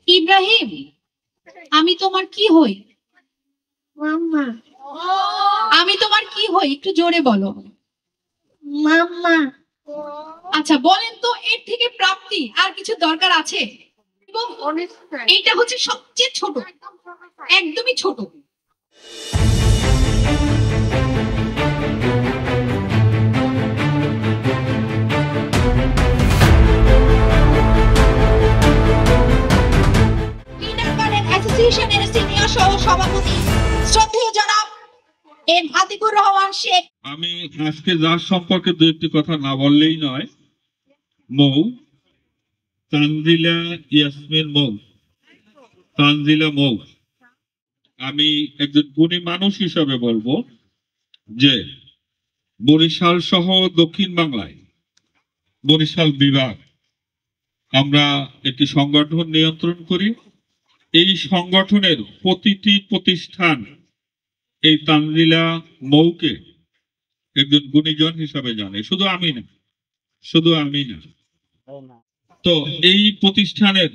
ইব্রাহিম, আমি তোমার কি হই? মাম্মা। আমি তোমার কি হই, একটু জোরে বলো। মাম্মা। আচ্ছা বলেন তো, এর থেকে প্রাপ্তি আর কিছু দরকার আছে? এবং এইটা হচ্ছে সবচেয়ে ছোট, একদমই ছোট। অ্যাসোসিয়েশনের সিনিয়র সহ সভাপতি শ্রদ্ধেয় জনাব এম আতিকুর রহমান শেখ। আমি আজকে যার সম্পর্কে দু একটি কথা না বললেই নয়, মৌ তানজিলা ইয়াসমিন মৌ, তানজিলা মৌ। আমি একজন গুণী মানুষ হিসাবে বলবো যে বরিশাল সহ দক্ষিণ বাংলায় বরিশাল বিভাগ আমরা একটি সংগঠন নিয়ন্ত্রণ করি। এই সংগঠনের প্রতিটি প্রতিষ্ঠান এই তানজিলা মৌকে একজন গুণীজন হিসাবে জানে, শুধু আমি না। তো এই প্রতিষ্ঠানের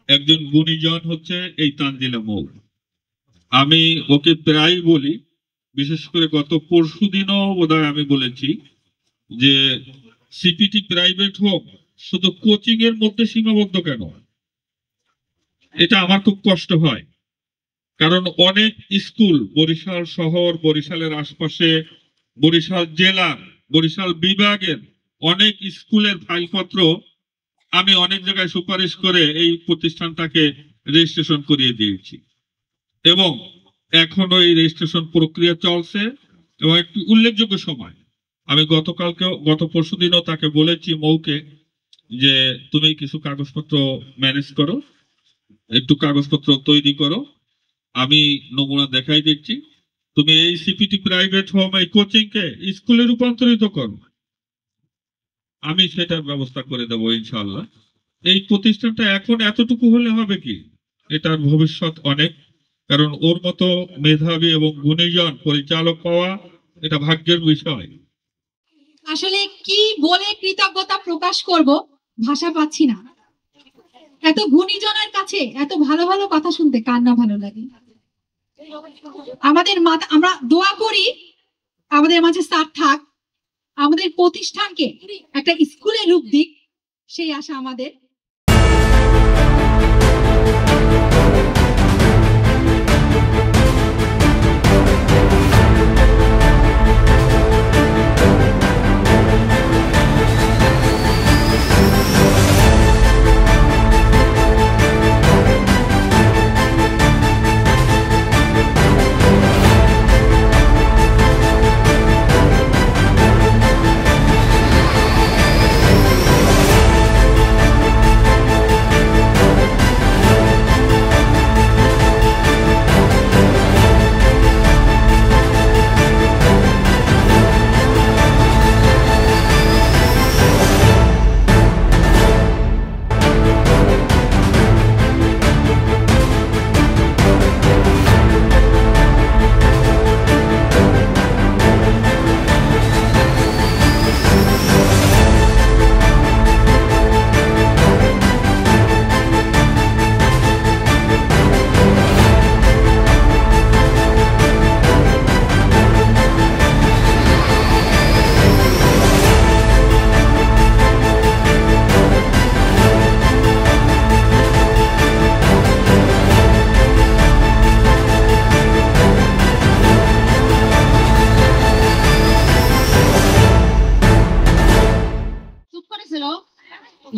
একজন গুণীজন হচ্ছে এই তানজিলা মৌ। আমি ওকে প্রায় বলি, বিশেষ করে গত পরশুদিনও বোধহয় আমি বলেছি যে সিপিটি প্রাইভেট হোক, শুধু কোচিং এর মধ্যে সীমাবদ্ধ কেন? এটা আমার খুব কষ্ট হয়, কারণ অনেক স্কুল বরিশাল শহর, বরিশালের আশপাশে, বরিশাল জেলা, বরিশাল বিভাগের অনেক স্কুলের ফাইলপত্র আমি অনেক জায়গায় সুপারিশ করে এই প্রতিষ্ঠানটাকে রেজিস্ট্রেশন করিয়ে দিয়েছি এবং এখনো এই রেজিস্ট্রেশন প্রক্রিয়া চলছে। এবং একটি উল্লেখযোগ্য সময়, আমি গত পরশুদিনও তাকে বলেছি মৌকে যে তুমি কিছু কাগজপত্র ম্যানেজ করো, একটু কাগজপত্র তৈরি করো, আমি নমুনা দেখাই দিচ্ছি, তুমি এই সিপিটি প্রাইভেট হোম এই কোচিং কে স্কুলে রূপান্তরিত করো, আমি সেটার ব্যবস্থা করে দেবো ইনশাল্লাহ। এই প্রতিষ্ঠানটা এখন এতটুকু হলে হবে কি, এটার ভবিষ্যৎ অনেক, কারণ ওর মতো মেধাবী এবং গুণীজন পরিচালক পাওয়া এটা ভাগ্যের বিষয়। আসলে কি বলে কৃতজ্ঞতা প্রকাশ করব, ভাষা পাচ্ছি না। এত গুণীজনের কাছে এত ভালো ভালো কথা শুনতে কার না ভালো লাগে। আমরা দোয়া করি আমাদের মাঝে স্যার থাক, আমাদের প্রতিষ্ঠানকে একটা স্কুলের রূপ দিক, সেই আশা আমাদের।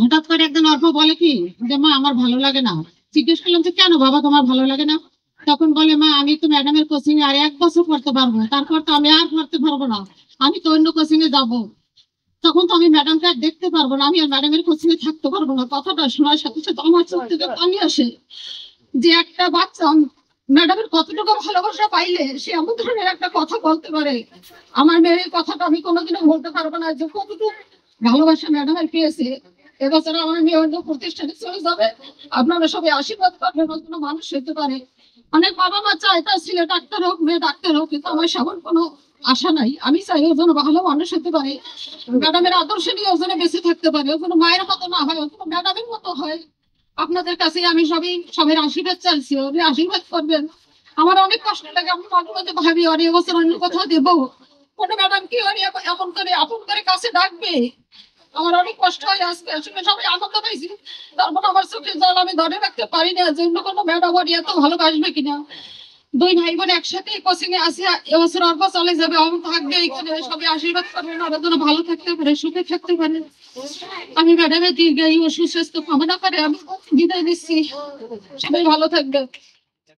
হঠাৎ করে একদিন অর্প বলে কি যে মা আমার ভালো লাগে না। জিজ্ঞেস করলাম যে কেন বাবা তোমার ভালো লাগে না? তখন বলে মা আমি তো ম্যাডামের কোচিং এ আর 1 বছর পড়তে পারবো, তারপর তো আমি আর পড়তে পারবো না, আমি তো অন্য কোচিং এ যাবো, তখন তো আমি ম্যাডামকে আর দেখতে পারবো না, আমি আর ম্যাডামের কোচিং এ থাকতে পারবো না। কথাটা শোনার সাথে সাথে আমার চোখ থেকে পানি আসে যে একটা বাচ্চা ম্যাডামের কতটুকু ভালোবাসা পাইলে সে এমন ধরনের একটা কথা বলতে পারে। আমার মেয়ের কথাটা আমি কোনোদিনও বলতে পারবো না যে কতটুকু ভালোবাসা ম্যাডামের পেয়েছে। এবছর আমার মেয়ে অন্য প্রতিষ্ঠানে চলে যাবে, আপনারা সবাই আশীর্বাদ করবেন, কোনো মানুষ হতে পারে। অনেক বাবা মা চায় তার ছেলে ডাক্তার হোক, মেয়ে ডাক্তার হোক, কিন্তু আমার সেমন কোনো আশা নাই। আমি চাই ও যেন ভালো মানুষ হতে পারে, ম্যাডামের আদর্শ নিয়ে ও যেন বেঁচে থাকতে পারে, ও যেন মায়ের মতো না হয়, ও যেন ম্যাডামের মতো হয়। আপনাদের কাছে আমি সবাই আশীর্বাদ চাইছি, আপনি আশীর্বাদ করবেন। আমার অনেক কষ্ট লাগে, আমি মাঝে মাঝে ভাবি অনেক বছর অন্য কোথাও দেবো, কোনো ম্যাডাম কি এমন করে আপন করে কাছে ডাকবে। আমার অনেক কষ্ট হয়, আজকে আসলে সবাই আনন্দ পাইছি, তারপর আমার চোখে জল আমি ধরে রাখতে পারি না যে অন্য কোনো ম্যাডাম এত ভালোবাসবে কিনা। দুই ভাই বোন একসাথে কোচিং এ আছে, এবছর অল্প চলে যাবে, অল্প থাকবে এখানে, সবাই আশীর্বাদ করবেন ওরা যেন ভালো থাকতে পারে, সুখে থাকতে পারে। আমি ম্যাডামের দীর্ঘায়ু ও সুস্বাস্থ্য কামনা করে আমি বিদায় নিচ্ছি, সবাই ভালো থাকবে।